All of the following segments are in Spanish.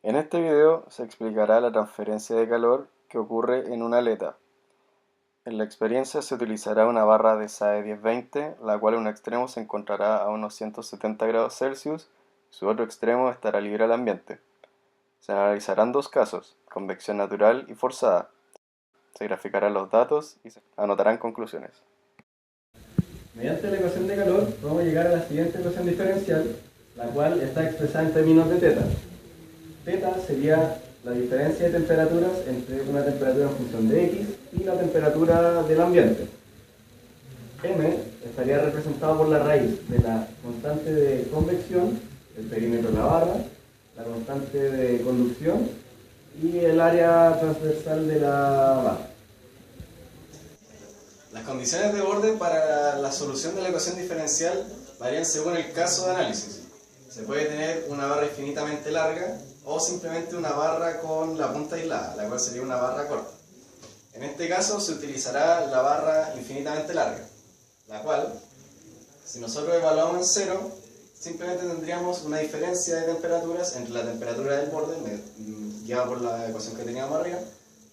En este video se explicará la transferencia de calor que ocurre en una aleta. En la experiencia se utilizará una barra de SAE 1020, la cual en un extremo se encontrará a unos 170 grados Celsius y su otro extremo estará libre al ambiente. Se analizarán dos casos, convección natural y forzada. Se graficarán los datos y se anotarán conclusiones. Mediante la ecuación de calor vamos a llegar a la siguiente ecuación diferencial, la cual está expresada en términos de θ. Θ sería la diferencia de temperaturas entre una temperatura en función de x y la temperatura del ambiente. M estaría representado por la raíz de la constante de convección, el perímetro de la barra, la constante de conducción y el área transversal de la barra. Las condiciones de borde para la solución de la ecuación diferencial varían según el caso de análisis. Se puede tener una barra infinitamente larga o simplemente una barra con la punta aislada, la cual sería una barra corta. En este caso se utilizará la barra infinitamente larga, la cual, si nosotros evaluamos en cero, simplemente tendríamos una diferencia de temperaturas entre la temperatura del borde, guiada por la ecuación que teníamos arriba,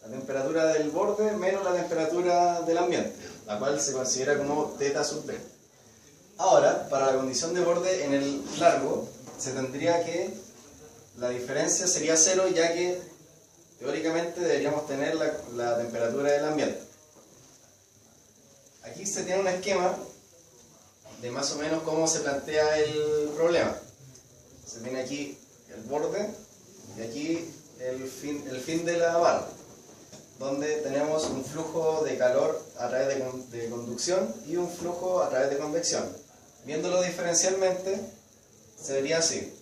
la temperatura del borde menos la temperatura del ambiente, la cual se considera como θ sub b. Ahora, para la condición de borde en el largo, se tendría que la diferencia sería cero, ya que teóricamente deberíamos tener la temperatura del ambiente. Aquí se tiene un esquema de más o menos cómo se plantea el problema. Se tiene aquí el borde y aquí el fin de la barra, donde tenemos un flujo de calor a través de conducción y un flujo a través de convección. Viéndolo diferencialmente, se vería así: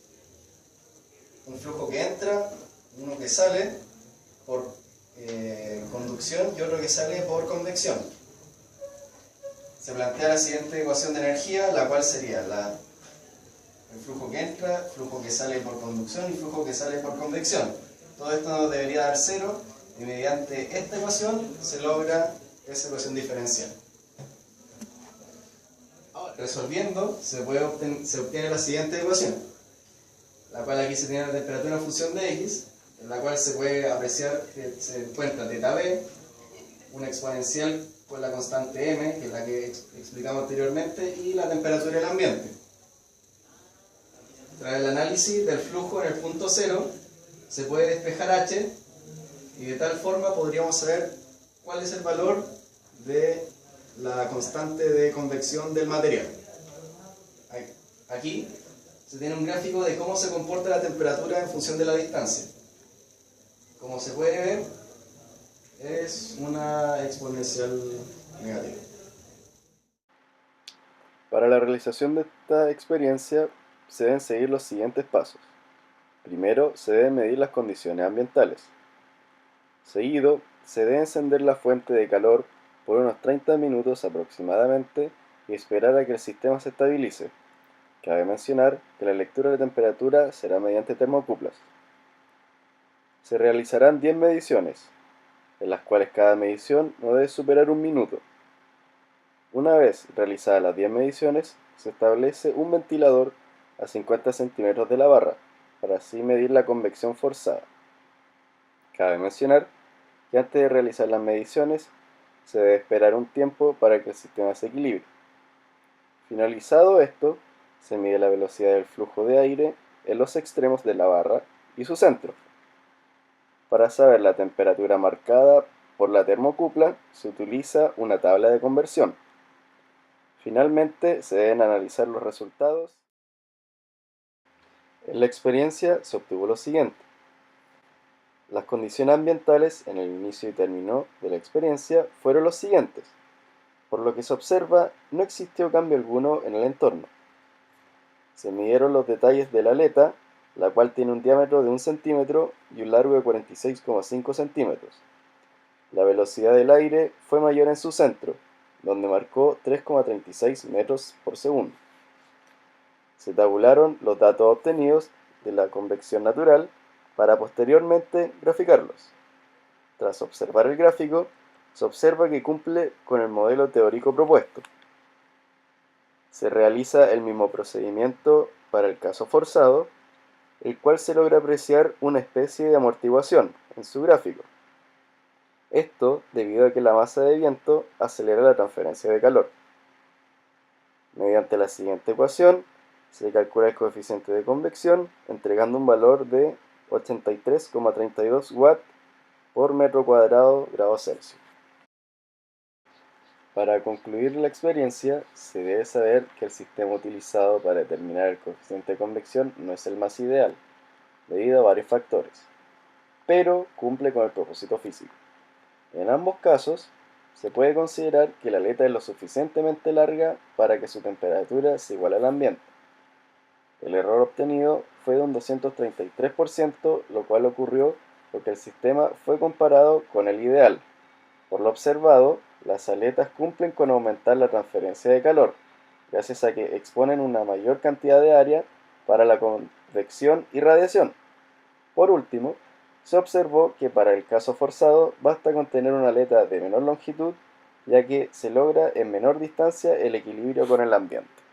un flujo que entra, uno que sale por conducción y otro que sale por convección. Se plantea la siguiente ecuación de energía, la cual sería el flujo que entra, flujo que sale por conducción y flujo que sale por convección. Todo esto debería dar cero y mediante esta ecuación se logra esa ecuación diferencial. Ahora, resolviendo, se obtiene la siguiente ecuación, la cual aquí se tiene la temperatura en función de x, en la cual se puede apreciar que se encuentra θb, una exponencial con la constante m, que es la que explicamos anteriormente, y la temperatura del ambiente. Tras el análisis del flujo en el punto cero, se puede despejar h, y de tal forma podríamos saber cuál es el valor de la constante de convección del material. Aquí se tiene un gráfico de cómo se comporta la temperatura en función de la distancia. Como se puede ver, es una exponencial negativa. Para la realización de esta experiencia se deben seguir los siguientes pasos. Primero, se deben medir las condiciones ambientales. Seguido, se debe encender la fuente de calor por unos 30 minutos aproximadamente y esperar a que el sistema se estabilice. Cabe mencionar que la lectura de temperatura será mediante termocuplas. Se realizarán 10 mediciones, en las cuales cada medición no debe superar un minuto. Una vez realizadas las 10 mediciones, se establece un ventilador a 50 centímetros de la barra, para así medir la convección forzada. Cabe mencionar que antes de realizar las mediciones, se debe esperar un tiempo para que el sistema se equilibre. Finalizado esto, se mide la velocidad del flujo de aire en los extremos de la barra y su centro. Para saber la temperatura marcada por la termocupla, se utiliza una tabla de conversión. Finalmente, se deben analizar los resultados. En la experiencia se obtuvo lo siguiente. Las condiciones ambientales en el inicio y término de la experiencia fueron los siguientes. Por lo que se observa, no existió cambio alguno en el entorno. Se midieron los detalles de la aleta, la cual tiene un diámetro de 1 centímetro y un largo de 46,5 centímetros. La velocidad del aire fue mayor en su centro, donde marcó 3,36 metros por segundo. Se tabularon los datos obtenidos de la convección natural para posteriormente graficarlos. Tras observar el gráfico, se observa que cumple con el modelo teórico propuesto. Se realiza el mismo procedimiento para el caso forzado el cual se logra apreciar una especie de amortiguación en su gráfico. Esto debido a que la masa de viento acelera la transferencia de calor. Mediante la siguiente ecuación, se calcula el coeficiente de convección, entregando un valor de 83,32 watts por metro cuadrado grado Celsius. Para concluir la experiencia, se debe saber que el sistema utilizado para determinar el coeficiente de convección no es el más ideal, debido a varios factores, pero cumple con el propósito físico. En ambos casos, se puede considerar que la aleta es lo suficientemente larga para que su temperatura se iguale al ambiente. El error obtenido fue de un 233%, lo cual ocurrió porque el sistema fue comparado con el ideal. Por lo observado, las aletas cumplen con aumentar la transferencia de calor, gracias a que exponen una mayor cantidad de área para la convección y radiación. Por último, se observó que para el caso forzado basta con tener una aleta de menor longitud, ya que se logra en menor distancia el equilibrio con el ambiente.